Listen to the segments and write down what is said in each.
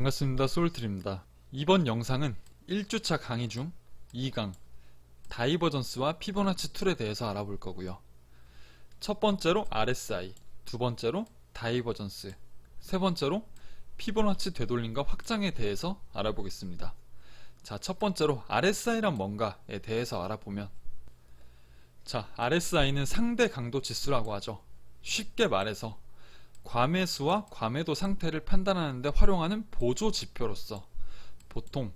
반갑습니다. 소울트리입니다. 이번 영상은 1주차 강의 중 2강 다이버전스와 피보나치 툴에 대해서 알아볼 거고요. 첫 번째로 RSI, 두 번째로 다이버전스, 세 번째로 피보나치 되돌림과 확장에 대해서 알아보겠습니다. 자, 첫 번째로 RSI란 뭔가에 대해서 알아보면, 자, RSI는 상대 강도 지수라고 하죠. 쉽게 말해서 과매수와 과매도 상태를 판단하는 데 활용하는 보조 지표로서 보통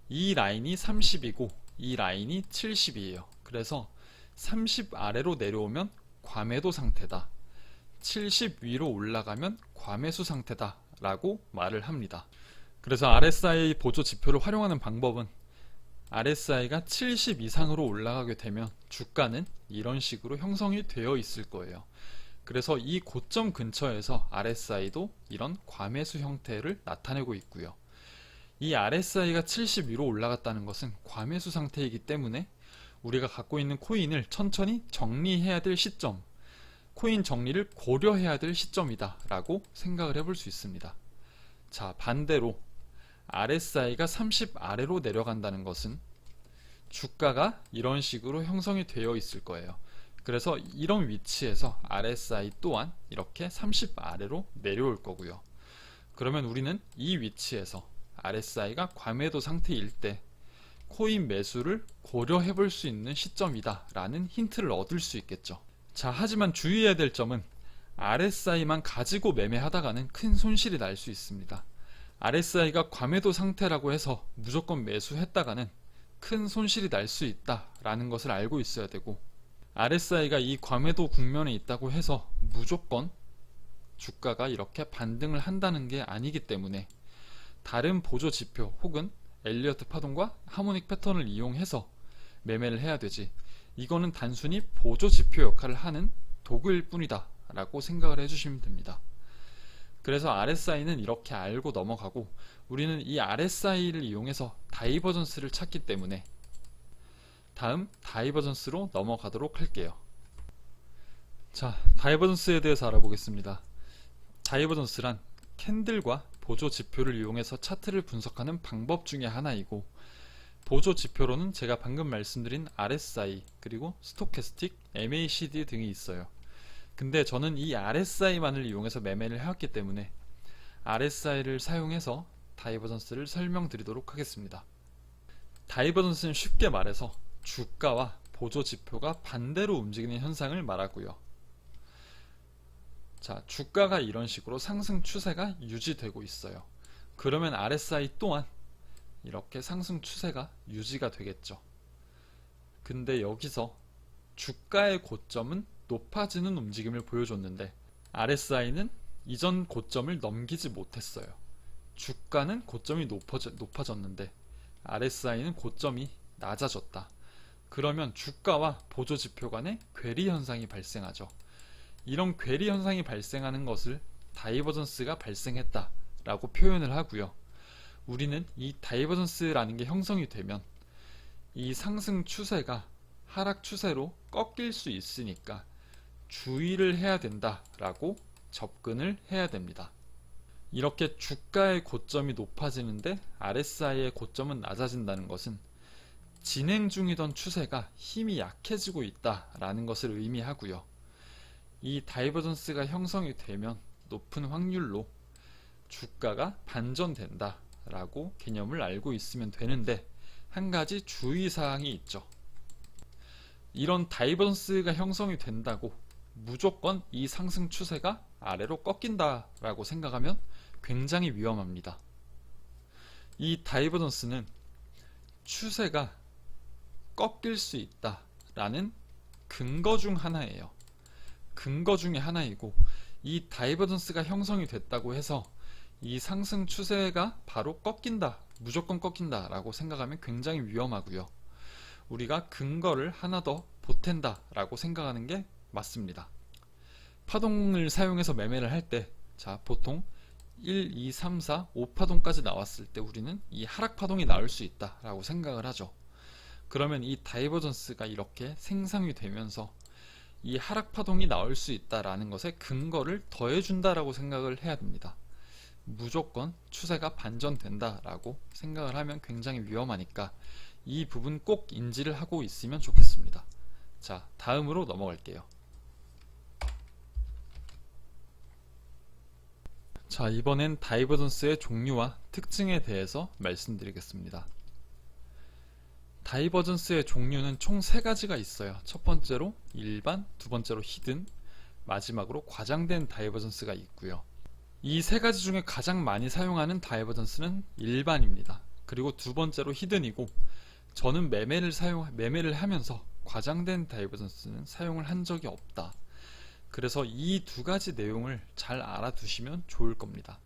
이 라인이 30이고 이 라인이 70이에요. 그래서 30 아래로 내려오면 과매도 상태다, 70 위로 올라가면 과매수 상태다 라고 말을 합니다. 그래서 RSI 보조 지표를 활용하는 방법은, RSI가 70 이상으로 올라가게 되면 주가는 이런 식으로 형성이 되어 있을 거예요. 그래서 이 고점 근처에서 RSI도 이런 과매수 형태를 나타내고 있고요. 이 RSI가 70 위로 올라갔다는 것은 과매수 상태이기 때문에 우리가 갖고 있는 코인을 천천히 정리해야 될 시점, 코인 정리를 고려해야 될 시점이다 라고 생각을 해볼 수 있습니다. 자, 반대로 RSI가 30 아래로 내려간다는 것은 주가가 이런 식으로 형성이 되어 있을 거예요. 그래서 이런 위치에서 RSI 또한 이렇게 30 아래로 내려올 거고요. 그러면 우리는 이 위치에서 RSI가 과매도 상태일 때 코인 매수를 고려해 볼 수 있는 시점이다 라는 힌트를 얻을 수 있겠죠. 자, 하지만 주의해야 될 점은 RSI만 가지고 매매하다가는 큰 손실이 날 수 있습니다. RSI가 과매도 상태라고 해서 무조건 매수했다가는 큰 손실이 날 수 있다 라는 것을 알고 있어야 되고, RSI가 이 과매도 국면에 있다고 해서 무조건 주가가 이렇게 반등을 한다는 게 아니기 때문에 다른 보조 지표 혹은 엘리어트 파동과 하모닉 패턴을 이용해서 매매를 해야 되지, 이거는 단순히 보조 지표 역할을 하는 도구일 뿐이다 라고 생각을 해주시면 됩니다. 그래서 RSI는 이렇게 알고 넘어가고, 우리는 이 RSI를 이용해서 다이버전스를 찾기 때문에 다음 다이버전스로 넘어가도록 할게요. 자, 다이버전스에 대해서 알아보겠습니다. 다이버전스란 캔들과 보조 지표를 이용해서 차트를 분석하는 방법 중에 하나이고, 보조 지표로는 제가 방금 말씀드린 RSI 그리고 스토캐스틱, MACD 등이 있어요. 근데 저는 이 RSI만을 이용해서 매매를 해왔기 때문에 RSI를 사용해서 다이버전스를 설명드리도록 하겠습니다. 다이버전스는 쉽게 말해서 주가와 보조 지표가 반대로 움직이는 현상을 말하고요. 자, 주가가 이런 식으로 상승 추세가 유지되고 있어요. 그러면 RSI 또한 이렇게 상승 추세가 유지가 되겠죠. 근데 여기서 주가의 고점은 높아지는 움직임을 보여줬는데 RSI는 이전 고점을 넘기지 못했어요. 주가는 고점이 높아졌는데 RSI는 고점이 낮아졌다. 그러면 주가와 보조 지표 간의 괴리 현상이 발생하죠. 이런 괴리 현상이 발생하는 것을 다이버전스가 발생했다 라고 표현을 하고요. 우리는 이 다이버전스라는 게 형성이 되면 이 상승 추세가 하락 추세로 꺾일 수 있으니까 주의를 해야 된다 라고 접근을 해야 됩니다. 이렇게 주가의 고점이 높아지는데 RSI의 고점은 낮아진다는 것은 진행 중이던 추세가 힘이 약해지고 있다라는 것을 의미하고요. 이 다이버전스가 형성이 되면 높은 확률로 주가가 반전된다 라고 개념을 알고 있으면 되는데, 한 가지 주의사항이 있죠. 이런 다이버전스가 형성이 된다고 무조건 이 상승 추세가 아래로 꺾인다 라고 생각하면 굉장히 위험합니다. 이 다이버전스는 추세가 꺾일 수 있다 라는 근거 중 하나예요. 근거 중에 하나이고, 이 다이버전스가 형성이 됐다고 해서 이 상승 추세가 바로 꺾인다, 무조건 꺾인다 라고 생각하면 굉장히 위험하고요. 우리가 근거를 하나 더 보탠다 라고 생각하는 게 맞습니다. 파동을 사용해서 매매를 할 때, 자, 보통 1, 2, 3, 4, 5파동까지 나왔을 때 우리는 이 하락 파동이 나올 수 있다 라고 생각을 하죠. 그러면 이 다이버전스가 이렇게 생성이 되면서 이 하락 파동이 나올 수 있다라는 것에 근거를 더해준다라고 생각을 해야 됩니다. 무조건 추세가 반전된다 라고 생각을 하면 굉장히 위험하니까 이 부분 꼭 인지를 하고 있으면 좋겠습니다. 자, 다음으로 넘어갈게요. 자, 이번엔 다이버전스의 종류와 특징에 대해서 말씀드리겠습니다. 다이버전스의 종류는 총 3가지가 있어요. 첫 번째로 일반, 두 번째로 히든, 마지막으로 과장된 다이버전스가 있고요. 이 3가지 중에 가장 많이 사용하는 다이버전스는 일반입니다. 그리고 두 번째로 히든이고, 저는 매매를 하면서 과장된 다이버전스는 사용을 한 적이 없다. 그래서 이 2가지 내용을 잘 알아두시면 좋을 겁니다.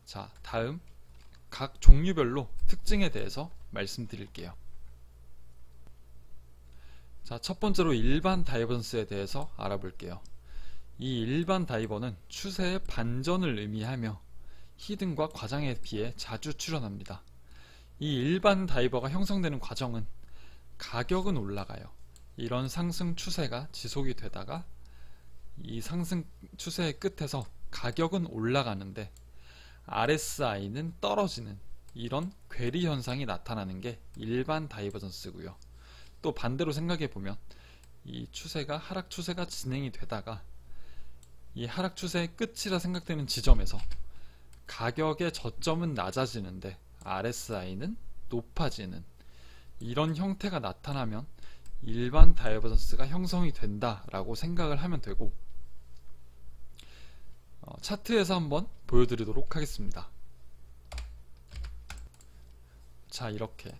자, 다음 각 종류별로 특징에 대해서 말씀드릴게요. 자, 첫 번째로 일반 다이버전스에 대해서 알아볼게요. 이 일반 다이버는 추세의 반전을 의미하며 히든과 과장에 비해 자주 출현합니다. 이 일반 다이버가 형성되는 과정은 가격은 올라가요. 이런 상승 추세가 지속이 되다가 이 상승 추세의 끝에서 가격은 올라가는데 RSI는 떨어지는 이런 괴리 현상이 나타나는 게 일반 다이버전스고요. 또 반대로 생각해 보면 이 추세가 하락 추세가 진행이 되다가 이 하락 추세의 끝이라 생각되는 지점에서 가격의 저점은 낮아지는데 RSI는 높아지는 이런 형태가 나타나면 일반 다이버전스가 형성이 된다라고 생각을 하면 되고, 차트에서 한번 보여드리도록 하겠습니다. 자, 이렇게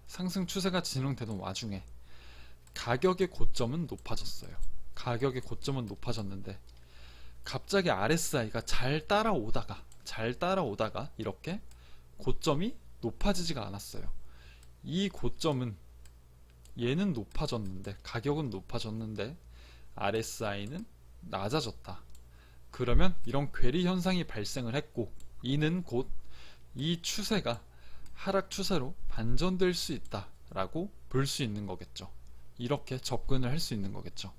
상승 추세가 진행되는 와중에 가격의 고점은 높아졌어요. 가격의 고점은 높아졌는데 갑자기 RSI가 잘 따라오다가 이렇게 고점이 높아지지가 않았어요. 이 고점은 얘는 높아졌는데, 가격은 높아졌는데 RSI는 낮아졌다. 그러면 이런 괴리 현상이 발생을 했고, 이는 곧 이 추세가 하락 추세로 반전될 수 있다 라고 볼 수 있는 거겠죠. 이렇게 접근을 할 수 있는 거겠죠.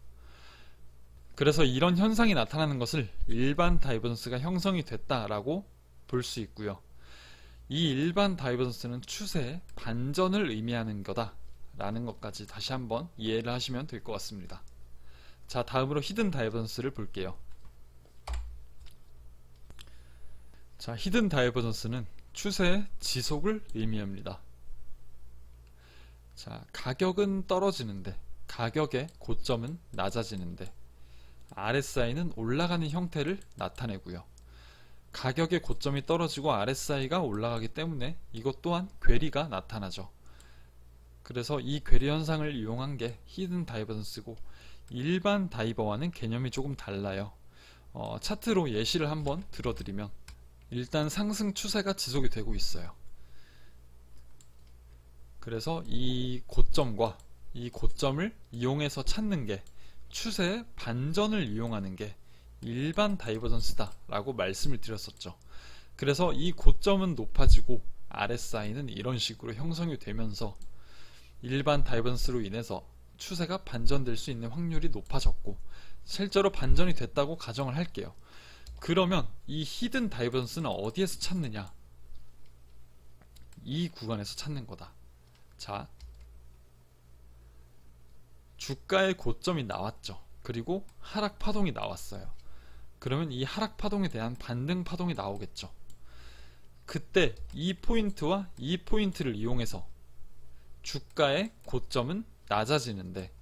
그래서 이런 현상이 나타나는 것을 일반 다이버전스가 형성이 됐다라고 볼 수 있고요. 이 일반 다이버전스는 추세의 반전을 의미하는 거다 라는 것까지 다시 한번 이해를 하시면 될 것 같습니다. 자, 다음으로 히든 다이버전스를 볼게요. 자, 히든 다이버전스는 추세의 지속을 의미합니다. 자, 가격은 떨어지는데, 가격의 고점은 낮아지는데 RSI는 올라가는 형태를 나타내고요. 가격의 고점이 떨어지고 RSI가 올라가기 때문에 이것 또한 괴리가 나타나죠. 그래서 이 괴리 현상을 이용한 게 히든 다이버전스고, 일반 다이버와는 개념이 조금 달라요. 차트로 예시를 한번 들어드리면, 일단 상승 추세가 지속이 되고 있어요. 그래서 이 고점과 이 고점을 이용해서 찾는 게, 추세의 반전을 이용하는 게 일반 다이버전스다 라고 말씀을 드렸었죠. 그래서 이 고점은 높아지고 RSI는 이런 식으로 형성이 되면서 일반 다이버전스로 인해서 추세가 반전될 수 있는 확률이 높아졌고, 실제로 반전이 됐다고 가정을 할게요. 그러면 이 히든 다이버전스는 어디에서 찾느냐? 이 구간에서 찾는 거다. 자, 주가의 고점이 나왔죠. 그리고 하락 파동이 나왔어요. 그러면 이 하락 파동에 대한 반등 파동이 나오겠죠. 그때 이 포인트와 이 포인트를 이용해서 주가의 고점은 낮아지는데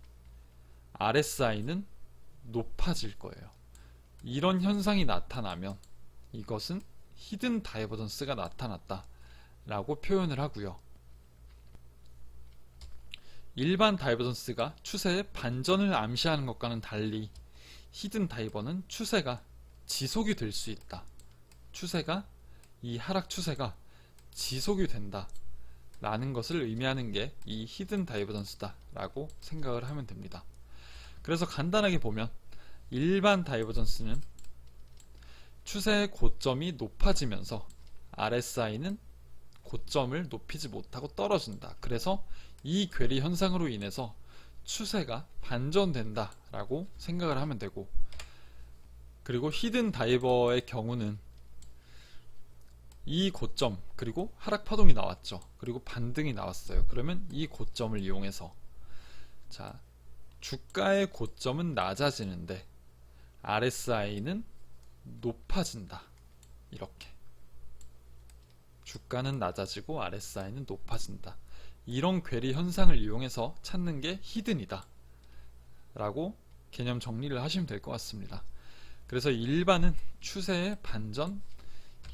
RSI는 높아질 거예요. 이런 현상이 나타나면 이것은 히든 다이버전스가 나타났다 라고 표현을 하고요. 일반 다이버전스가 추세의 반전을 암시하는 것과는 달리 히든 다이버는 추세가 지속이 될 수 있다. 이 하락 추세가 지속이 된다 라는 것을 의미하는 게 이 히든 다이버전스다 라고 생각을 하면 됩니다. 그래서 간단하게 보면 일반 다이버전스는 추세의 고점이 높아지면서 RSI는 고점을 높이지 못하고 떨어진다. 그래서 이 괴리 현상으로 인해서 추세가 반전된다 라고 생각을 하면 되고, 그리고 히든 다이버의 경우는 이 고점 그리고 하락 파동이 나왔죠. 그리고 반등이 나왔어요. 그러면 이 고점을 이용해서 자, 주가의 고점은 낮아지는데 RSI는 높아진다. 이렇게 주가는 낮아지고 RSI는 높아진다. 이런 괴리 현상을 이용해서 찾는 게 히든이다 라고 개념 정리를 하시면 될 것 같습니다. 그래서 일반은 추세의 반전,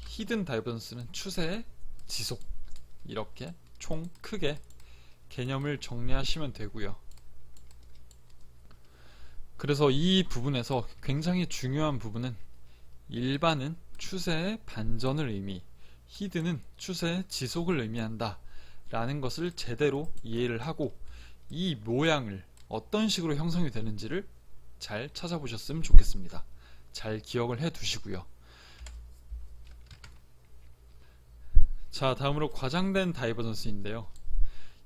히든 다이버전스는 추세의 지속, 이렇게 총 크게 개념을 정리하시면 되고요. 그래서 이 부분에서 굉장히 중요한 부분은 일반은 추세의 반전을 의미, 히든은 추세의 지속을 의미한다 라는 것을 제대로 이해를 하고 이 모양을 어떤 식으로 형성이 되는지를 잘 찾아보셨으면 좋겠습니다. 잘 기억을 해 두시고요. 자, 다음으로 과장된 다이버전스인데요.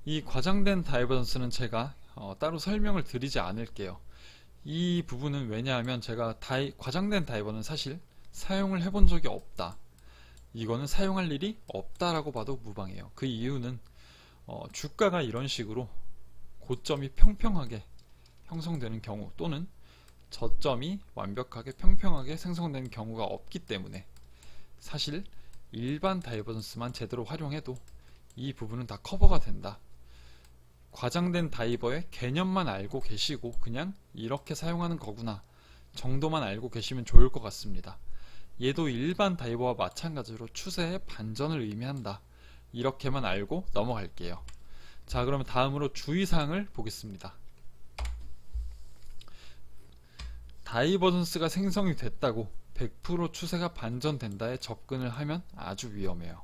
이 과장된 다이버전스는 제가 따로 설명을 드리지 않을게요. 이 부분은 왜냐하면 제가 과장된 다이버는 사실 사용을 해본 적이 없다. 이거는 사용할 일이 없다라고 봐도 무방해요. 그 이유는 주가가 이런 식으로 고점이 평평하게 형성되는 경우 또는 저점이 완벽하게 평평하게 생성되는 경우가 없기 때문에 사실 일반 다이버전스만 제대로 활용해도 이 부분은 다 커버가 된다. 과장된 다이버의 개념만 알고 계시고 그냥 이렇게 사용하는 거구나 정도만 알고 계시면 좋을 것 같습니다. 얘도 일반 다이버와 마찬가지로 추세의 반전을 의미한다. 이렇게만 알고 넘어갈게요. 자, 그러면 다음으로 주의사항을 보겠습니다. 다이버전스가 생성이 됐다고 100% 추세가 반전된다에 접근을 하면 아주 위험해요.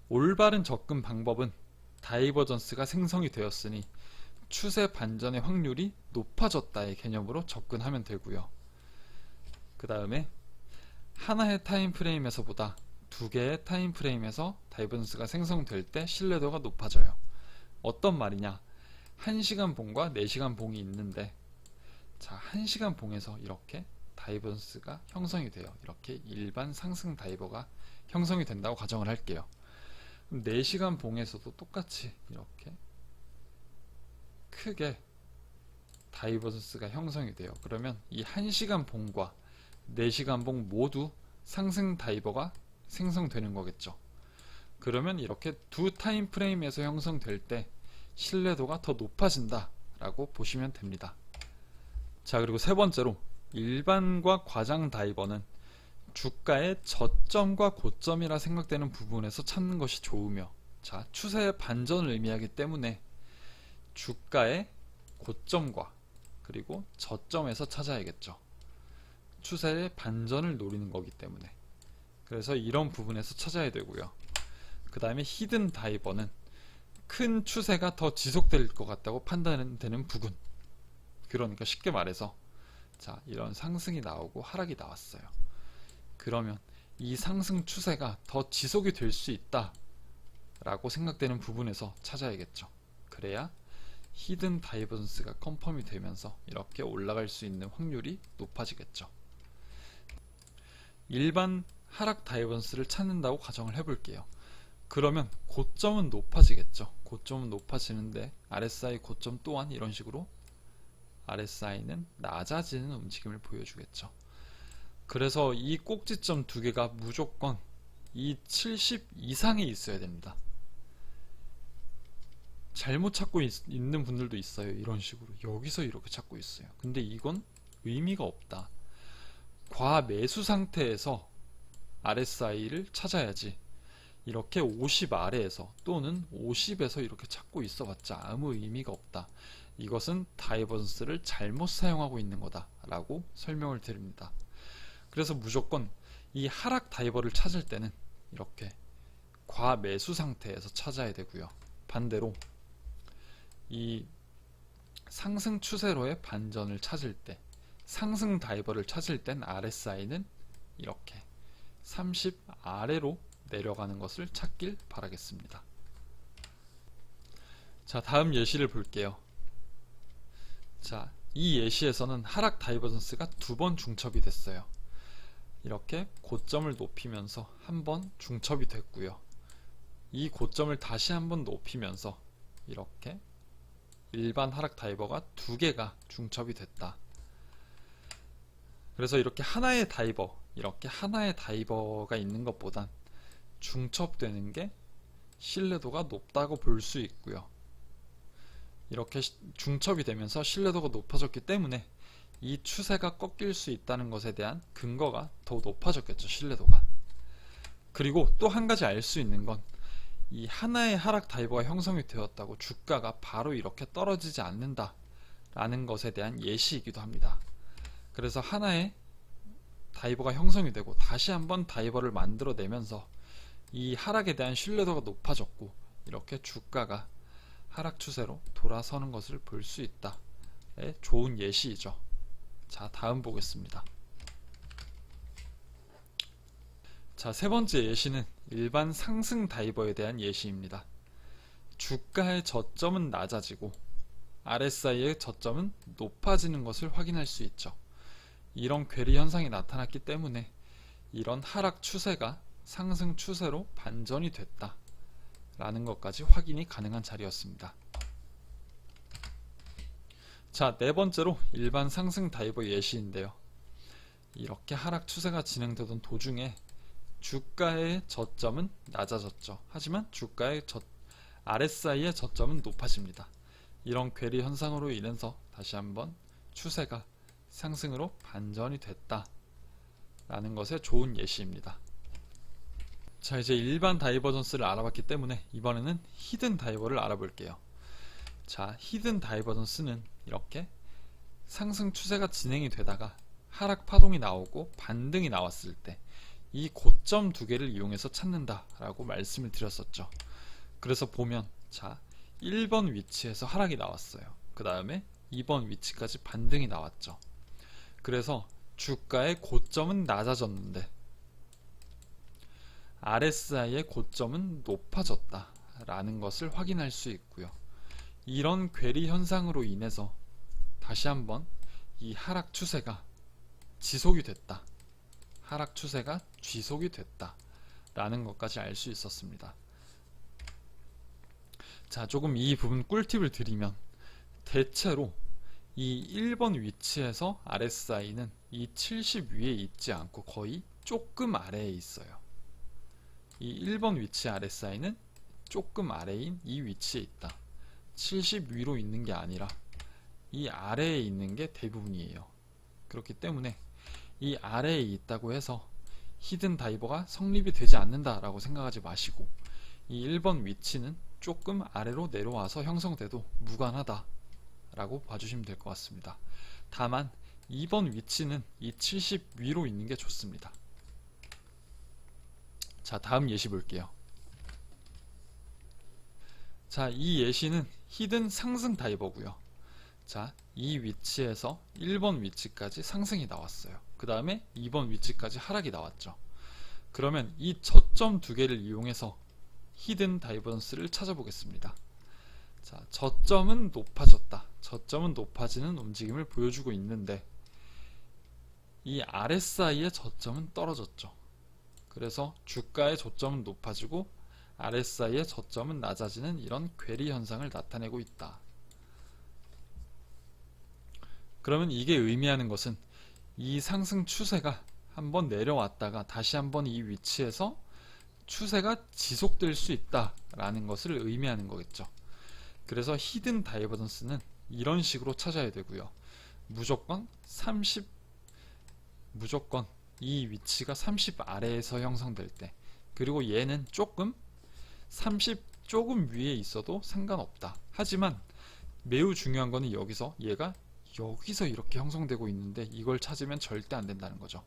올바른 접근 방법은 다이버전스가 생성이 되었으니 추세 반전의 확률이 높아졌다의 개념으로 접근하면 되고요. 그 다음에 하나의 타임프레임에서보다 두 개의 타임프레임에서 다이버전스가 생성될 때 신뢰도가 높아져요. 어떤 말이냐? 1시간 봉과 4시간 봉이 있는데 자, 1시간 봉에서 이렇게 다이버전스가 형성이 돼요. 이렇게 일반 상승 다이버가 형성이 된다고 가정을 할게요. 4시간 봉에서도 똑같이 이렇게 크게 다이버전스가 형성이 돼요. 그러면 이 1시간 봉과 4시간 봉 모두 상승 다이버가 생성되는 거겠죠. 그러면 이렇게 두 타임 프레임에서 형성될 때 신뢰도가 더 높아진다 라고 보시면 됩니다. 자, 그리고 세 번째로 일반과 과장 다이버는 주가의 저점과 고점이라 생각되는 부분에서 찾는 것이 좋으며 자, 추세의 반전을 의미하기 때문에 주가의 고점과 그리고 저점에서 찾아야겠죠. 추세의 반전을 노리는 거기 때문에 그래서 이런 부분에서 찾아야 되고요. 그 다음에 히든 다이버는 큰 추세가 더 지속될 것 같다고 판단되는 부분, 그러니까 쉽게 말해서 자, 이런 상승이 나오고 하락이 나왔어요. 그러면 이 상승 추세가 더 지속이 될 수 있다 라고 생각되는 부분에서 찾아야겠죠. 그래야 히든 다이버전스가 컨펌이 되면서 이렇게 올라갈 수 있는 확률이 높아지겠죠. 일반 하락 다이버전스를 찾는다고 가정을 해볼게요. 그러면 고점은 높아지겠죠. 고점은 높아지는데 RSI 고점 또한 이런 식으로 RSI는 낮아지는 움직임을 보여주겠죠. 그래서 이 꼭지점 두 개가 무조건 이 70 이상에 있어야 됩니다. 잘못 찾고 있는 분들도 있어요. 이런 식으로 여기서 이렇게 찾고 있어요. 근데 이건 의미가 없다. 과매수 상태에서 RSI를 찾아야지 이렇게 50 아래에서 또는 50에서 이렇게 찾고 있어봤자 아무 의미가 없다. 이것은 다이버전스를 잘못 사용하고 있는 거다 라고 설명을 드립니다. 그래서 무조건 이 하락 다이버를 찾을 때는 이렇게 과매수 상태에서 찾아야 되고요. 반대로 이 상승 추세로의 반전을 찾을 때 상승 다이버를 찾을 땐 RSI는 이렇게 30 아래로 내려가는 것을 찾길 바라겠습니다. 자, 다음 예시를 볼게요. 자, 이 예시에서는 하락 다이버전스가 두 번 중첩이 됐어요. 이렇게 고점을 높이면서 한번 중첩이 됐고요. 이 고점을 다시 한번 높이면서 이렇게 일반 하락 다이버가 두 개가 중첩이 됐다. 그래서 이렇게 하나의 다이버가 있는 것보단 중첩되는 게 신뢰도가 높다고 볼 수 있고요. 이렇게 중첩이 되면서 신뢰도가 높아졌기 때문에 이 추세가 꺾일 수 있다는 것에 대한 근거가 더 높아졌겠죠, 신뢰도가. 그리고 또 한 가지 알 수 있는 건 이 하나의 하락 다이버가 형성이 되었다고 주가가 바로 이렇게 떨어지지 않는다 라는 것에 대한 예시이기도 합니다. 그래서 하나의 다이버가 형성이 되고 다시 한번 다이버를 만들어내면서 이 하락에 대한 신뢰도가 높아졌고 이렇게 주가가 하락 추세로 돌아서는 것을 볼 수 있다의 좋은 예시이죠. 자, 다음 보겠습니다. 자, 세 번째 예시는 일반 상승 다이버에 대한 예시입니다. 주가의 저점은 낮아지고 RSI의 저점은 높아지는 것을 확인할 수 있죠. 이런 괴리 현상이 나타났기 때문에 이런 하락 추세가 상승 추세로 반전이 됐다 라는 것까지 확인이 가능한 자리였습니다. 자, 네 번째로 일반 상승 다이버 예시인데요. 이렇게 하락 추세가 진행되던 도중에 주가의 저점은 낮아졌죠. 하지만 주가의 RSI의 저점은 높아집니다. 이런 괴리 현상으로 인해서 다시 한번 추세가 상승으로 반전이 됐다 라는 것의 좋은 예시입니다. 자, 이제 일반 다이버전스를 알아봤기 때문에 이번에는 히든 다이버를 알아볼게요. 자, 히든 다이버전스는 이렇게 상승 추세가 진행이 되다가 하락 파동이 나오고 반등이 나왔을 때 이 고점 두 개를 이용해서 찾는다 라고 말씀을 드렸었죠. 그래서 보면 자, 1번 위치에서 하락이 나왔어요. 그 다음에 2번 위치까지 반등이 나왔죠. 그래서 주가의 고점은 낮아졌는데 RSI의 고점은 높아졌다 라는 것을 확인할 수 있고요. 이런 괴리 현상으로 인해서 다시 한번 이 하락 추세가 지속이 됐다, 하락 추세가 지속이 됐다 라는 것까지 알 수 있었습니다. 자, 조금 이 부분 꿀팁을 드리면 대체로 이 1번 위치에서 RSI는 이 70 위에 있지 않고 거의 조금 아래에 있어요. 이 1번 위치 RSI는 조금 아래인 이 위치에 있다. 70 위로 있는 게 아니라 이 아래에 있는 게 대부분이에요. 그렇기 때문에 이 아래에 있다고 해서 히든 다이버가 성립이 되지 않는다 라고 생각하지 마시고 이 1번 위치는 조금 아래로 내려와서 형성돼도 무관하다 라고 봐주시면 될 것 같습니다. 다만 2번 위치는 이 70 위로 있는 게 좋습니다. 자, 다음 예시 볼게요. 자, 이 예시는 히든 상승 다이버고요. 자, 이 위치에서 1번 위치까지 상승이 나왔어요. 그 다음에 2번 위치까지 하락이 나왔죠. 그러면 이 저점 두 개를 이용해서 히든 다이버전스를 찾아보겠습니다. 자, 저점은 높아졌다. 저점은 높아지는 움직임을 보여주고 있는데 이 RSI의 저점은 떨어졌죠. 그래서 주가의 저점은 높아지고 RSI의 저점은 낮아지는 이런 괴리 현상을 나타내고 있다. 그러면 이게 의미하는 것은 이 상승 추세가 한번 내려왔다가 다시 한번 이 위치에서 추세가 지속될 수 있다라는 것을 의미하는 거겠죠. 그래서 히든 다이버전스는 이런 식으로 찾아야 되고요. 무조건 이 위치가 30 아래에서 형성될 때, 그리고 얘는 조금 30 조금 위에 있어도 상관없다. 하지만 매우 중요한 거는 여기서 얘가 여기서 이렇게 형성되고 있는데 이걸 찾으면 절대 안 된다는 거죠.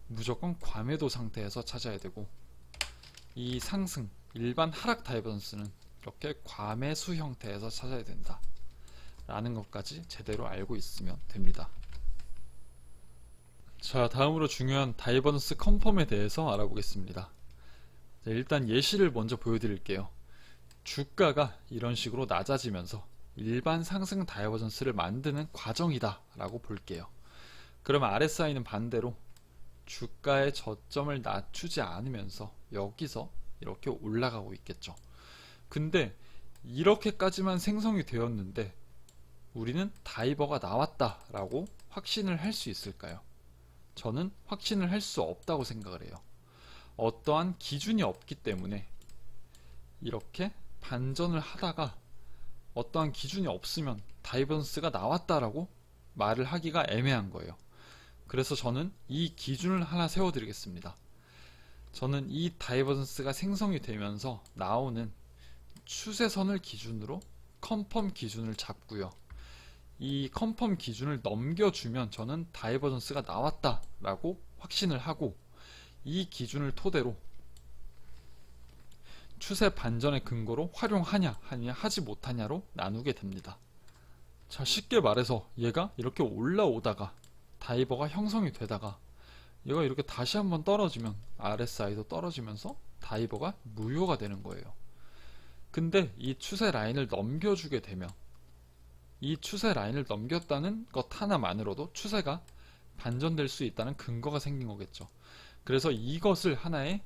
무조건 과매도 상태에서 찾아야 되고, 이 상승 일반 하락 다이버전스는 이렇게 과매수 형태에서 찾아야 된다 라는 것까지 제대로 알고 있으면 됩니다. 자, 다음으로 중요한 다이버전스 컨펌에 대해서 알아보겠습니다. 자, 일단 예시를 먼저 보여드릴게요. 주가가 이런 식으로 낮아지면서 일반 상승 다이버전스를 만드는 과정이다 라고 볼게요. 그러면 RSI는 반대로 주가의 저점을 낮추지 않으면서 여기서 이렇게 올라가고 있겠죠. 근데 이렇게까지만 생성이 되었는데 우리는 다이버가 나왔다 라고 확신을 할 수 있을까요? 저는 확신을 할 수 없다고 생각을 해요. 어떠한 기준이 없기 때문에 이렇게 반전을 하다가 어떠한 기준이 없으면 다이버전스가 나왔다라고 말을 하기가 애매한 거예요. 그래서 저는 이 기준을 하나 세워드리겠습니다. 저는 이 다이버전스가 생성이 되면서 나오는 추세선을 기준으로 컨펌 기준을 잡고요. 이 컨펌 기준을 넘겨주면 저는 다이버전스가 나왔다 라고 확신을 하고, 이 기준을 토대로 추세 반전의 근거로 활용하냐 아니냐 하지 못하냐로 나누게 됩니다. 자, 쉽게 말해서 얘가 이렇게 올라오다가 다이버가 형성이 되다가 얘가 이렇게 다시 한번 떨어지면 RSI도 떨어지면서 다이버가 무효가 되는 거예요. 근데 이 추세 라인을 넘겨주게 되면, 이 추세 라인을 넘겼다는 것 하나만으로도 추세가 반전될 수 있다는 근거가 생긴 거겠죠. 그래서 이것을 하나의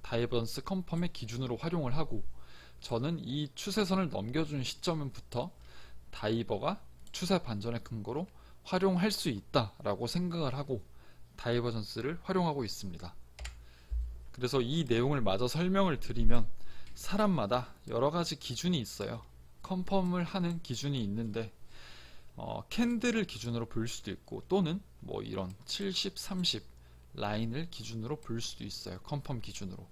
다이버전스 컨펌의 기준으로 활용을 하고, 저는 이 추세선을 넘겨준 시점부터 다이버가 추세 반전의 근거로 활용할 수 있다라고 생각을 하고 다이버전스를 활용하고 있습니다. 그래서 이 내용을 마저 설명을 드리면, 사람마다 여러가지 기준이 있어요. 컨펌을 하는 기준이 있는데 캔들을 기준으로 볼 수도 있고, 또는 뭐 이런 70, 30 라인을 기준으로 볼 수도 있어요. 컨펌 기준으로.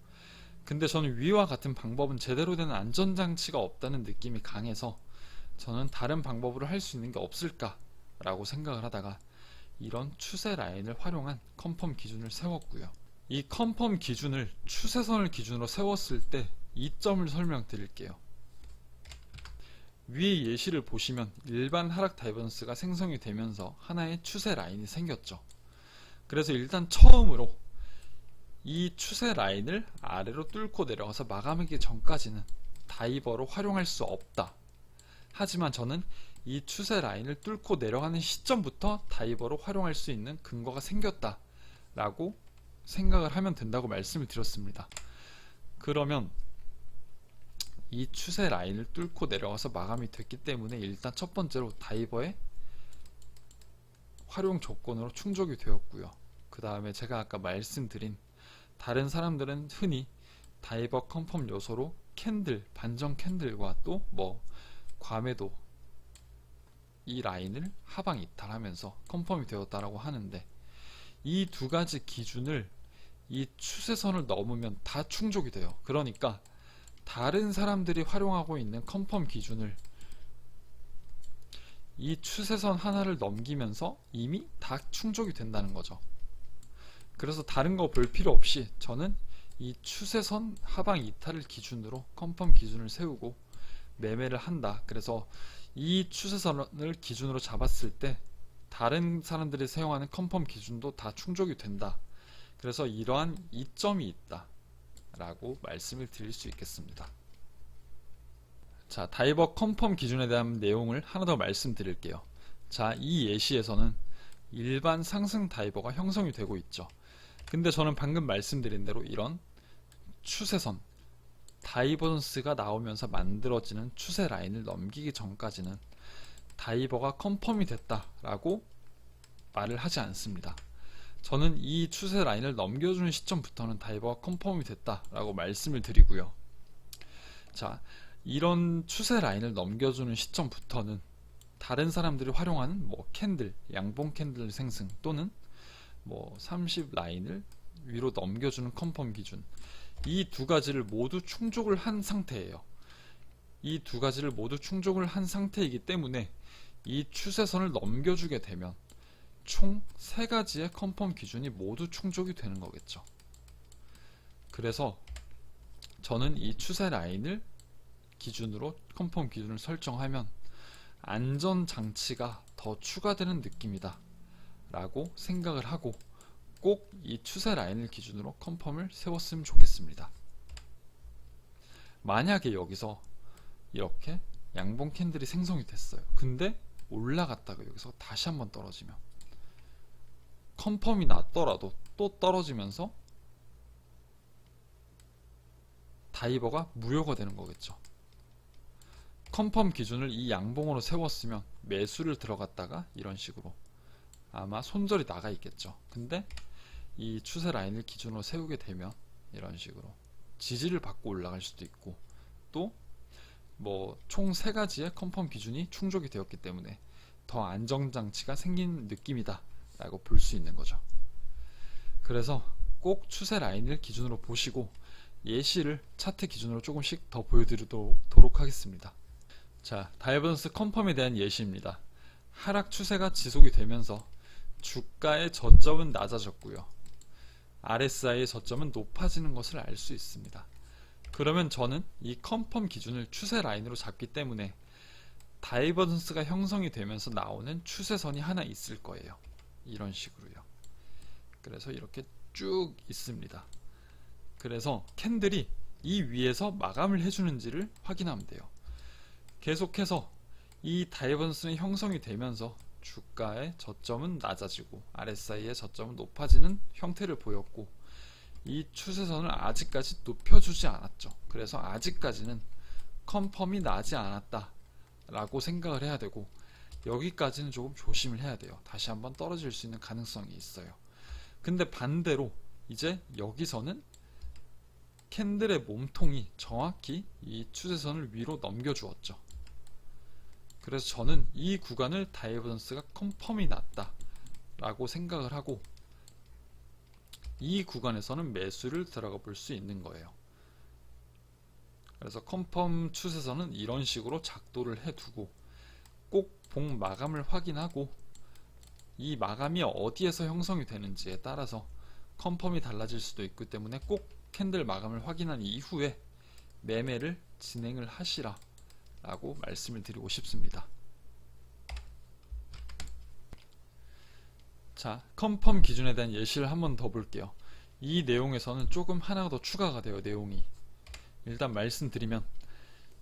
근데 저는 위와 같은 방법은 제대로 된 안전장치가 없다는 느낌이 강해서 저는 다른 방법으로 할 수 있는 게 없을까 라고 생각을 하다가 이런 추세 라인을 활용한 컨펌 기준을 세웠고요. 이 컨펌 기준을 추세선을 기준으로 세웠을 때 이점을 설명드릴게요. 위의 예시를 보시면 일반 하락 다이버전스가 생성이 되면서 하나의 추세 라인이 생겼죠. 그래서 일단 처음으로 이 추세 라인을 아래로 뚫고 내려가서 마감하기 전까지는 다이버로 활용할 수 없다. 하지만 저는 이 추세 라인을 뚫고 내려가는 시점부터 다이버로 활용할 수 있는 근거가 생겼다 라고 생각을 하면 된다고 말씀을 드렸습니다. 그러면 이 추세 라인을 뚫고 내려가서 마감이 됐기 때문에 일단 첫 번째로 다이버의 활용 조건으로 충족이 되었고요. 그 다음에 제가 아까 말씀드린, 다른 사람들은 흔히 다이버 컨펌 요소로 캔들, 반전 캔들과 또 뭐 과매도, 이 라인을 하방 이탈하면서 컨펌이 되었다라고 하는데, 이 두 가지 기준을 이 추세선을 넘으면 다 충족이 돼요. 그러니까 다른 사람들이 활용하고 있는 컨펌 기준을 이 추세선 하나를 넘기면서 이미 다 충족이 된다는 거죠. 그래서 다른 거 볼 필요 없이 저는 이 추세선 하방 이탈을 기준으로 컨펌 기준을 세우고 매매를 한다. 그래서 이 추세선을 기준으로 잡았을 때 다른 사람들이 사용하는 컨펌 기준도 다 충족이 된다. 그래서 이러한 이점이 있다 라고 말씀을 드릴 수 있겠습니다. 자, 다이버 컨펌 기준에 대한 내용을 하나 더 말씀드릴게요. 자, 이 예시에서는 일반 상승 다이버가 형성이 되고 있죠. 근데 저는 방금 말씀드린 대로 이런 추세선, 다이버전스가 나오면서 만들어지는 추세 라인을 넘기기 전까지는 다이버가 컨펌이 됐다라고 말을 하지 않습니다. 저는 이 추세 라인을 넘겨주는 시점부터는 다이버가 컨펌이 됐다라고 말씀을 드리고요. 자, 이런 추세 라인을 넘겨주는 시점부터는 다른 사람들이 활용하는 뭐 캔들, 양봉 캔들 생성 또는 뭐 30 라인을 위로 넘겨주는 컨펌 기준, 이 두 가지를 모두 충족을 한 상태예요. 이 두 가지를 모두 충족을 한 상태이기 때문에 이 추세선을 넘겨주게 되면 총 3가지의 컨펌 기준이 모두 충족이 되는 거겠죠. 그래서 저는 이 추세 라인을 기준으로 컨펌 기준을 설정하면 안전장치가 더 추가되는 느낌이다 라고 생각을 하고 꼭 이 추세 라인을 기준으로 컨펌을 세웠으면 좋겠습니다. 만약에 여기서 이렇게 양봉 캔들이 생성이 됐어요. 근데 올라갔다가 여기서 다시 한번 떨어지면 컨펌이 났더라도 또 떨어지면서 다이버가 무효가 되는 거겠죠. 컨펌 기준을 이 양봉으로 세웠으면 매수를 들어갔다가 이런 식으로 아마 손절이 나가 있겠죠. 근데 이 추세 라인을 기준으로 세우게 되면 이런 식으로 지지를 받고 올라갈 수도 있고, 또 뭐 총 3가지의 컨펌 기준이 충족이 되었기 때문에 더 안정장치가 생긴 느낌이다 라고 볼 수 있는 거죠. 그래서 꼭 추세 라인을 기준으로 보시고 예시를 차트 기준으로 조금씩 더 보여드리도록 하겠습니다. 자, 다이버전스 컨펌에 대한 예시입니다. 하락 추세가 지속이 되면서 주가의 저점은 낮아졌고요, RSI의 저점은 높아지는 것을 알 수 있습니다. 그러면 저는 이 컨펌 기준을 추세 라인으로 잡기 때문에 다이버전스가 형성이 되면서 나오는 추세선이 하나 있을 거예요. 이런 식으로요. 그래서 이렇게 쭉 있습니다. 그래서 캔들이 이 위에서 마감을 해주는지를 확인하면 돼요. 계속해서 이 다이버전스는 형성이 되면서 주가의 저점은 낮아지고 RSI의 저점은 높아지는 형태를 보였고, 이 추세선을 아직까지 높여주지 않았죠. 그래서 아직까지는 컨펌이 나지 않았다 라고 생각을 해야 되고, 여기까지는 조금 조심을 해야 돼요. 다시 한번 떨어질 수 있는 가능성이 있어요. 근데 반대로 이제 여기서는 캔들의 몸통이 정확히 이 추세선을 위로 넘겨주었죠. 그래서 저는 이 구간을 다이버전스가 컨펌이 났다 라고 생각을 하고, 이 구간에서는 매수를 들어가 볼 수 있는 거예요. 그래서 컨펌 추세선은 이런 식으로 작도를 해두고 꼭 봉 마감을 확인하고, 이 마감이 어디에서 형성이 되는지에 따라서 컨펌이 달라질 수도 있기 때문에 꼭 캔들 마감을 확인한 이후에 매매를 진행을 하시라 라고 말씀을 드리고 싶습니다. 자, 컨펌 기준에 대한 예시를 한번 더 볼게요. 이 내용에서는 조금 하나 더 추가가 돼요. 내용이 일단 말씀드리면,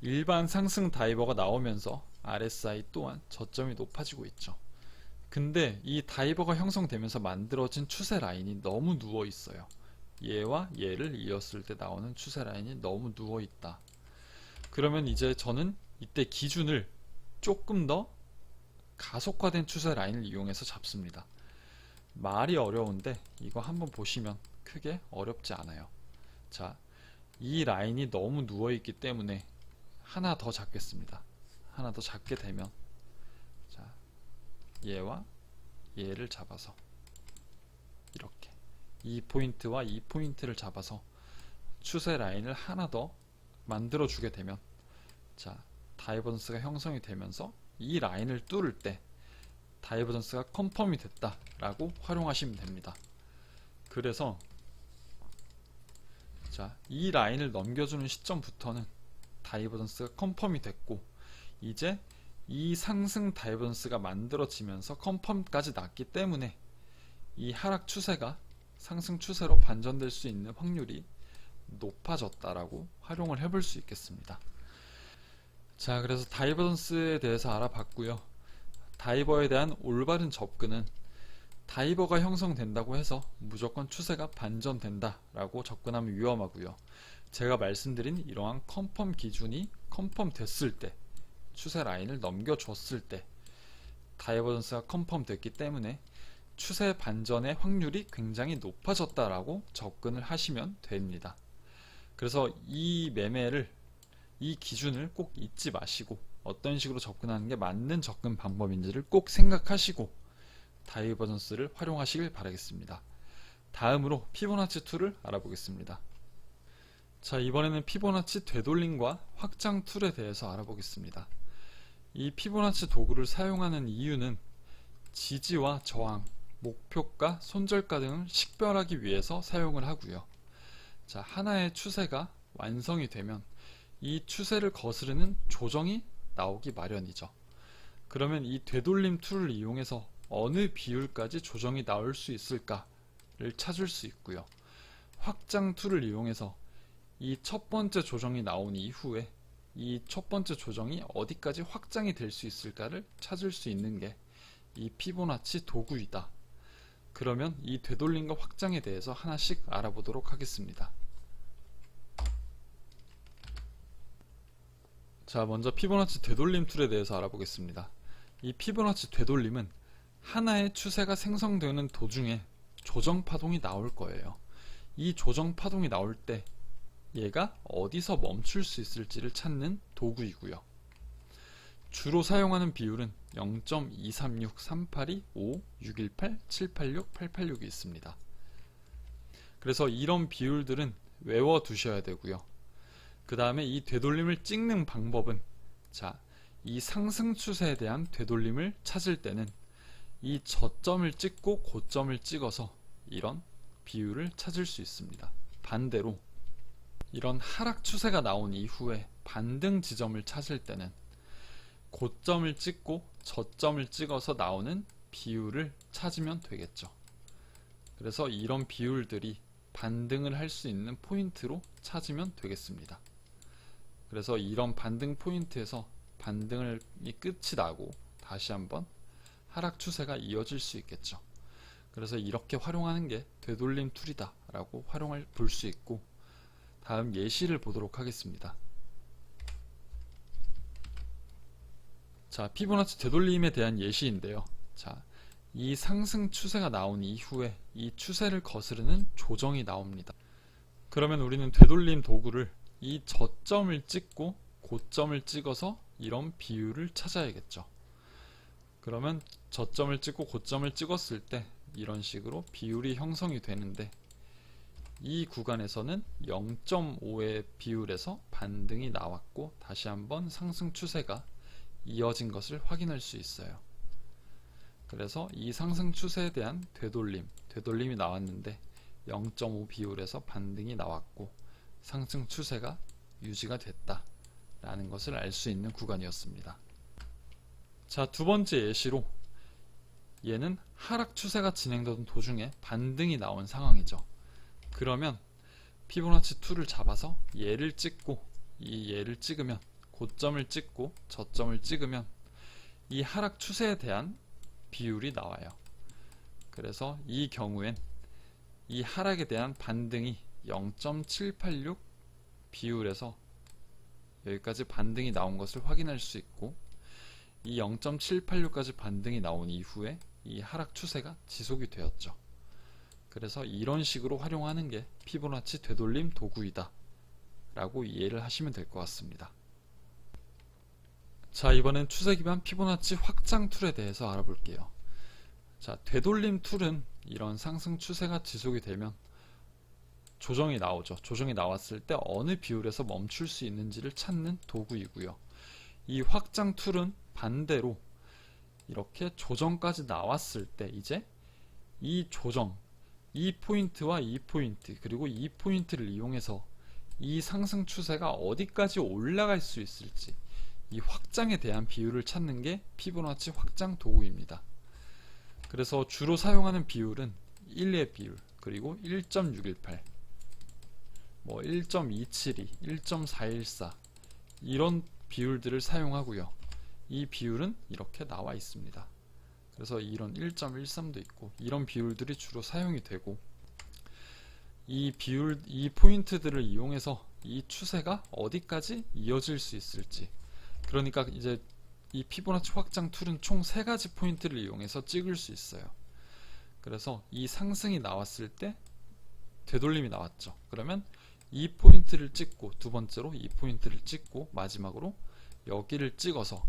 일반 상승 다이버가 나오면서 RSI 또한 저점이 높아지고 있죠. 근데 이 다이버가 형성되면서 만들어진 추세 라인이 너무 누워 있어요. 얘와 얘를 이었을 때 나오는 추세 라인이 너무 누워 있다. 그러면 이제 저는 이때 기준을 조금 더 가속화된 추세 라인을 이용해서 잡습니다. 말이 어려운데 이거 한번 보시면 크게 어렵지 않아요. 자, 이 라인이 너무 누워있기 때문에 하나 더 잡겠습니다. 하나 더 잡게 되면, 자, 얘와 얘를 잡아서 이렇게 이 포인트와 이 포인트를 잡아서 추세 라인을 하나 더 만들어 주게 되면, 자, 다이버전스가 형성이 되면서 이 라인을 뚫을 때 다이버전스가 컨펌이 됐다 라고 활용하시면 됩니다. 그래서 자, 이 라인을 넘겨주는 시점부터는 다이버전스가 컨펌이 됐고, 이제 이 상승 다이버전스가 만들어지면서 컨펌까지 났기 때문에 이 하락 추세가 상승 추세로 반전될 수 있는 확률이 높아졌다라고 활용을 해볼 수 있겠습니다. 자, 그래서 다이버전스에 대해서 알아봤고요. 다이버에 대한 올바른 접근은 다이버가 형성된다고 해서 무조건 추세가 반전된다 라고 접근하면 위험하고요. 제가 말씀드린 이러한 컨펌 기준이 컨펌 됐을 때, 추세 라인을 넘겨줬을 때 다이버전스가 컨펌 됐기 때문에 추세 반전의 확률이 굉장히 높아졌다라고 접근을 하시면 됩니다. 그래서 이 매매를, 이 기준을 꼭 잊지 마시고 어떤 식으로 접근하는 게 맞는 접근 방법인지를 꼭 생각하시고 다이버전스를 활용하시길 바라겠습니다. 다음으로 피보나치 툴을 알아보겠습니다. 자, 이번에는 피보나치 되돌림과 확장 툴에 대해서 알아보겠습니다. 이 피보나치 도구를 사용하는 이유는 지지와 저항, 목표가, 손절가 등을 식별하기 위해서 사용을 하고요. 자, 하나의 추세가 완성이 되면 이 추세를 거스르는 조정이 나오기 마련이죠. 그러면 이 되돌림 툴을 이용해서 어느 비율까지 조정이 나올 수 있을까를 찾을 수 있고요. 확장 툴을 이용해서 이 첫 번째 조정이 나온 이후에 이 첫 번째 조정이 어디까지 확장이 될 수 있을까를 찾을 수 있는 게 이 피보나치 도구이다 그러면 이 되돌림과 확장에 대해서 하나씩 알아보도록 하겠습니다. 자, 먼저 피보나치 되돌림 툴에 대해서 알아보겠습니다. 이 피보나치 되돌림은 하나의 추세가 생성되는 도중에 조정 파동이 나올 거예요. 이 조정 파동이 나올 때 얘가 어디서 멈출 수 있을지를 찾는 도구이고요. 주로 사용하는 비율은 0.236, 382, 5, 618, 786, 886이 있습니다. 그래서 이런 비율들은 외워두셔야 되고요. 그 다음에 이 되돌림을 찍는 방법은, 자, 이 상승 추세에 대한 되돌림을 찾을 때는 이 저점을 찍고 고점을 찍어서 이런 비율을 찾을 수 있습니다. 반대로 이런 하락 추세가 나온 이후에 반등 지점을 찾을 때는 고점을 찍고 저점을 찍어서 나오는 비율을 찾으면 되겠죠. 그래서 이런 비율들이 반등을 할 수 있는 포인트로 찾으면 되겠습니다. 그래서 이런 반등 포인트에서 반등이 끝이 나고 다시 한번 하락 추세가 이어질 수 있겠죠. 그래서 이렇게 활용하는 게 되돌림 툴이다 라고 활용을 볼 수 있고, 다음 예시를 보도록 하겠습니다. 자, 피보나치 되돌림에 대한 예시인데요. 자, 이 상승 추세가 나온 이후에 이 추세를 거스르는 조정이 나옵니다. 그러면 우리는 되돌림 도구를 이 저점을 찍고 고점을 찍어서 이런 비율을 찾아야겠죠. 그러면 저점을 찍고 고점을 찍었을 때 이런 식으로 비율이 형성이 되는데, 이 구간에서는 0.5의 비율에서 반등이 나왔고 다시 한번 상승 추세가 이어진 것을 확인할 수 있어요. 그래서 이 상승 추세에 대한 되돌림이 나왔는데 0.5 비율에서 반등이 나왔고 상승 추세가 유지가 됐다 라는 것을 알 수 있는 구간이었습니다. 자, 두 번째 예시로, 얘는 하락 추세가 진행되던 도중에 반등이 나온 상황이죠. 그러면 피보나치 툴을 잡아서 얘를 찍고 얘를 찍으면, 고점을 찍고 저점을 찍으면 이 하락 추세에 대한 비율이 나와요. 그래서 이 경우엔 이 하락에 대한 반등이 0.786 비율에서 여기까지 반등이 나온 것을 확인할 수 있고, 이 0.786까지 반등이 나온 이후에 이 하락 추세가 지속이 되었죠. 그래서 이런 식으로 활용하는 게 피보나치 되돌림 도구이다 라고 이해를 하시면 될 것 같습니다. 자, 이번엔 추세 기반 피보나치 확장 툴에 대해서 알아볼게요. 자, 되돌림 툴은 이런 상승 추세가 지속이 되면 조정이 나오죠. 조정이 나왔을 때 어느 비율에서 멈출 수 있는지를 찾는 도구이고요. 이 확장 툴은 반대로 이렇게 조정까지 나왔을 때 이제 이 조정, 이 포인트와 이 포인트, 그리고 이 포인트를 이용해서 이 상승 추세가 어디까지 올라갈 수 있을지, 이 확장에 대한 비율을 찾는 게 피보나치 확장 도구입니다. 그래서 주로 사용하는 비율은 1의 비율, 그리고 1.618, 1.272, 1.414 이런 비율들을 사용하고요. 이 비율은 이렇게 나와 있습니다. 그래서 이런 1.13도 있고 이런 비율들이 주로 사용이 되고, 이 포인트들을 이용해서 이 추세가 어디까지 이어질 수 있을지, 그러니까 이제 이 피보나치 확장 툴은 총 3가지 포인트를 이용해서 찍을 수 있어요. 그래서 이 상승이 나왔을 때 되돌림이 나왔죠. 그러면 이 포인트를 찍고, 두 번째로 이 포인트를 찍고, 마지막으로 여기를 찍어서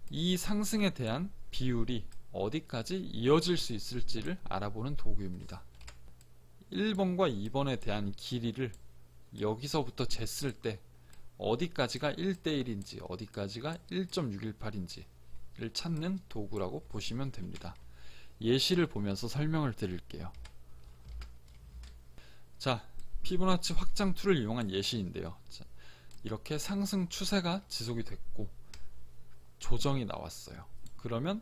이 상승에 대한 비율이 어디까지 이어질 수 있을지를 알아보는 도구입니다. 1번과 2번에 대한 길이를 여기서부터 쟀을 때 어디까지가 1대1인지 어디까지가 1.618인지를 찾는 도구라고 보시면 됩니다. 예시를 보면서 설명을 드릴게요. 자, 피보나치 확장 툴을 이용한 예시인데요. 자, 이렇게 상승 추세가 지속이 됐고 조정이 나왔어요. 그러면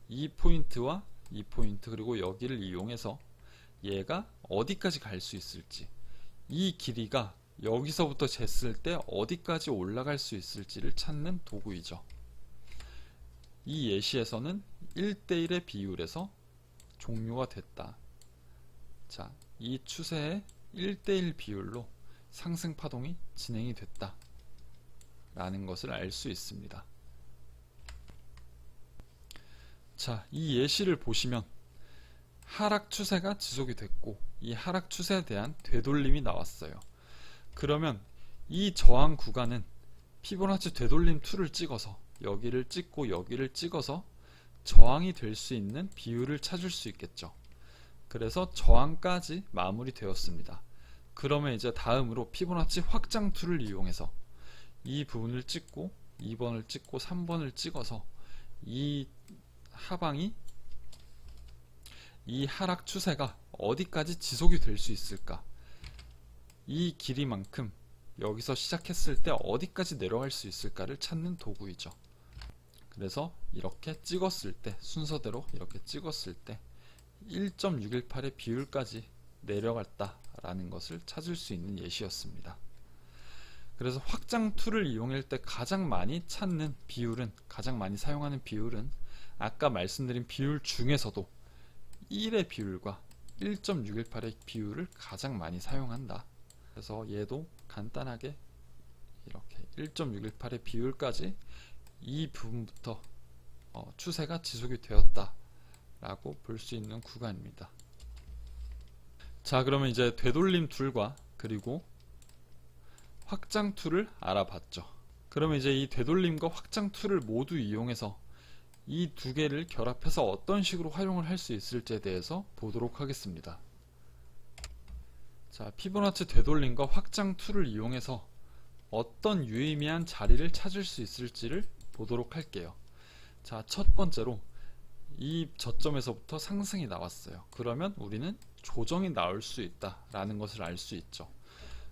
이 포인트와 이 포인트, 그리고 여기를 이용해서 얘가 어디까지 갈 수 있을지, 이 길이가 여기서부터 쟀을 때 어디까지 올라갈 수 있을지를 찾는 도구이죠. 이 예시에서는 1대1의 비율에서 종료가 됐다. 자, 이 추세의 1대1 비율로 상승 파동이 진행이 됐다 라는 것을 알 수 있습니다. 자, 이 예시를 보시면 하락 추세가 지속이 됐고 이 하락 추세에 대한 되돌림이 나왔어요. 그러면 이 저항 구간은 피보나치 되돌림 2를 찍어서 여기를 찍고 여기를 찍어서 저항이 될 수 있는 비율을 찾을 수 있겠죠. 그래서 저항까지 마무리되었습니다. 그러면 이제 다음으로 피보나치 확장 툴을 이용해서 이 부분을 찍고 2번을 찍고 3번을 찍어서 이 하방이 이 하락 추세가 어디까지 지속이 될 수 있을까, 이 길이만큼 여기서 시작했을 때 어디까지 내려갈 수 있을까를 찾는 도구이죠. 그래서 이렇게 찍었을 때, 순서대로 이렇게 찍었을 때 1.618의 비율까지 내려갔다 라는 것을 찾을 수 있는 예시였습니다. 그래서 확장 툴을 이용할 때 가장 많이 찾는 비율은, 가장 많이 사용하는 비율은 아까 말씀드린 비율 중에서도 1의 비율과 1.618의 비율을 가장 많이 사용한다. 그래서 얘도 간단하게 이렇게 1.618의 비율까지 이 부분부터 추세가 지속이 되었다 라고 볼 수 있는 구간입니다. 자, 그러면 이제 되돌림 툴과 그리고 확장 툴을 알아봤죠. 그러면 이제 이 되돌림과 확장 툴을 모두 이용해서 이 두 개를 결합해서 어떤 식으로 활용을 할 수 있을지에 대해서 보도록 하겠습니다. 자, 피보나치 되돌림과 확장 툴을 이용해서 어떤 유의미한 자리를 찾을 수 있을지를 보도록 할게요. 자, 첫 번째로 이 저점에서부터 상승이 나왔어요. 그러면 우리는 조정이 나올 수 있다 라는 것을 알 수 있죠.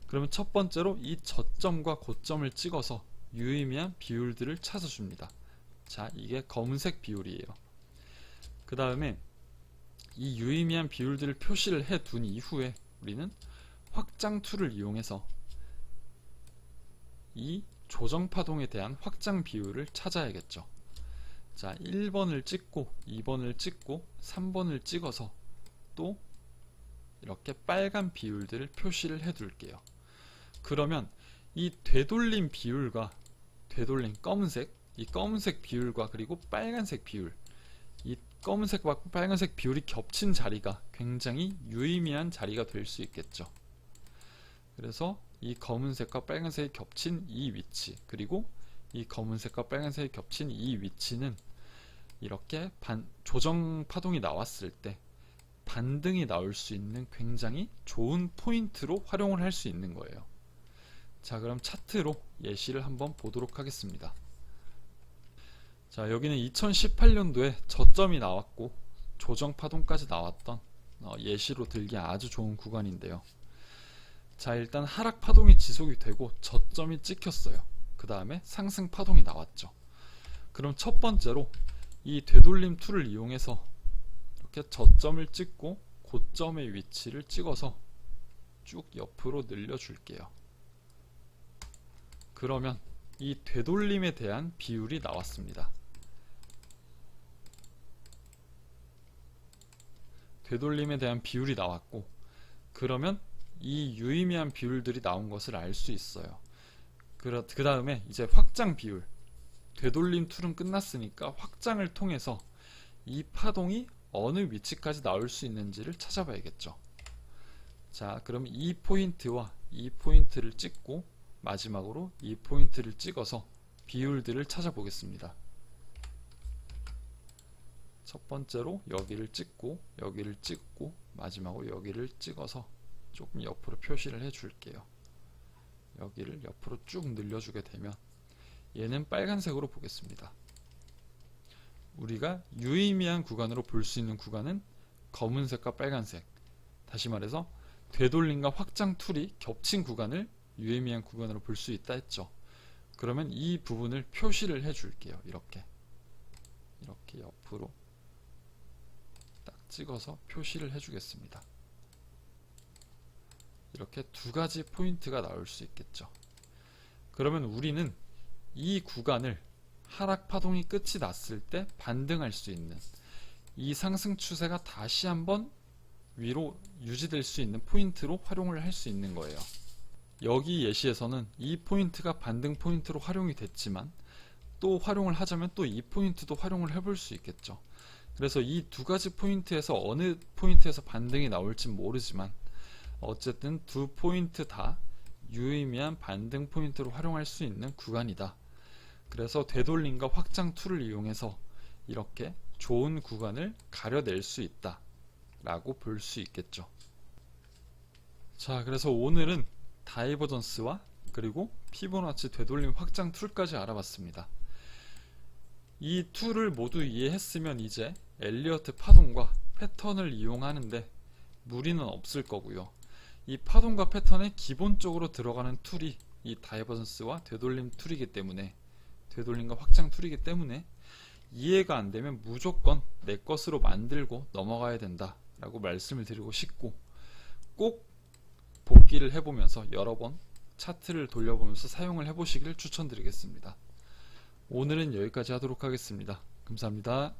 그러면 첫 번째로 이 저점과 고점을 찍어서 유의미한 비율들을 찾아줍니다. 자, 이게 검은색 비율이에요. 그 다음에 이 유의미한 비율들을 표시를 해 둔 이후에 우리는 확장 툴을 이용해서 이 조정 파동에 대한 확장 비율을 찾아야겠죠. 자, 1번을 찍고 2번을 찍고 3번을 찍어서 또 이렇게 빨간 비율들을 표시를 해 둘게요. 그러면 이 되돌림 비율과 되돌림 검은색, 이 검은색 비율과 그리고 빨간색 비율, 이 검은색과 빨간색 비율이 겹친 자리가 굉장히 유의미한 자리가 될 수 있겠죠. 그래서 이 검은색과 빨간색이 겹친 이 위치, 그리고 이 검은색과 빨간색이 겹친 이 위치는 이렇게 조정 파동이 나왔을 때 반등이 나올 수 있는 굉장히 좋은 포인트로 활용을 할 수 있는 거예요. 자, 그럼 차트로 예시를 한번 보도록 하겠습니다. 자, 여기는 2018년도에 저점이 나왔고 조정 파동까지 나왔던 예시로 들기 아주 좋은 구간인데요. 자, 일단 하락 파동이 지속이 되고 저점이 찍혔어요. 그 다음에 상승 파동이 나왔죠. 그럼 첫 번째로 이 되돌림 툴을 이용해서 이렇게 저점을 찍고 고점의 위치를 찍어서 쭉 옆으로 늘려줄게요. 그러면 이 되돌림에 대한 비율이 나왔습니다. 되돌림에 대한 비율이 나왔고, 그러면 이 유의미한 비율들이 나온 것을 알 수 있어요. 그 다음에 이제 확장 비율, 되돌림 툴은 끝났으니까 확장을 통해서 이 파동이 어느 위치까지 나올 수 있는지를 찾아봐야겠죠. 자, 그럼 이 포인트와 이 포인트를 찍고 마지막으로 이 포인트를 찍어서 비율들을 찾아보겠습니다. 첫 번째로 여기를 찍고 여기를 찍고 마지막으로 여기를 찍어서 조금 옆으로 표시를 해 줄게요. 여기를 옆으로 쭉 늘려주게 되면 얘는 빨간색으로 보겠습니다. 우리가 유의미한 구간으로 볼 수 있는 구간은 검은색과 빨간색, 다시 말해서 되돌림과 확장 툴이 겹친 구간을 유의미한 구간으로 볼 수 있다 했죠. 그러면 이 부분을 표시를 해 줄게요. 이렇게 옆으로 딱 찍어서 표시를 해 주겠습니다. 이렇게 두 가지 포인트가 나올 수 있겠죠. 그러면 우리는 이 구간을 하락 파동이 끝이 났을 때 반등할 수 있는 이 상승 추세가 다시 한번 위로 유지될 수 있는 포인트로 활용을 할 수 있는 거예요. 여기 예시에서는 이 포인트가 반등 포인트로 활용이 됐지만 또 활용을 하자면 또 이 포인트도 활용을 해볼 수 있겠죠. 그래서 이 두 가지 포인트에서 어느 포인트에서 반등이 나올지 모르지만 어쨌든 두 포인트 다 유의미한 반등 포인트로 활용할 수 있는 구간이다. 그래서 되돌림과 확장 툴을 이용해서 이렇게 좋은 구간을 가려낼 수 있다 라고 볼 수 있겠죠. 자, 그래서 오늘은 다이버전스와 그리고 피보나치 되돌림 확장 툴까지 알아봤습니다. 이 툴을 모두 이해했으면 이제 엘리어트 파동과 패턴을 이용하는데 무리는 없을 거고요. 이 파동과 패턴에 기본적으로 들어가는 툴이 이 다이버전스와 되돌림 툴이기 때문에, 되돌림과 확장 툴이기 때문에 이해가 안 되면 무조건 내 것으로 만들고 넘어가야 된다 라고 말씀을 드리고 싶고, 꼭 복기를 해보면서 여러 번 차트를 돌려보면서 사용을 해보시길 추천드리겠습니다. 오늘은 여기까지 하도록 하겠습니다. 감사합니다.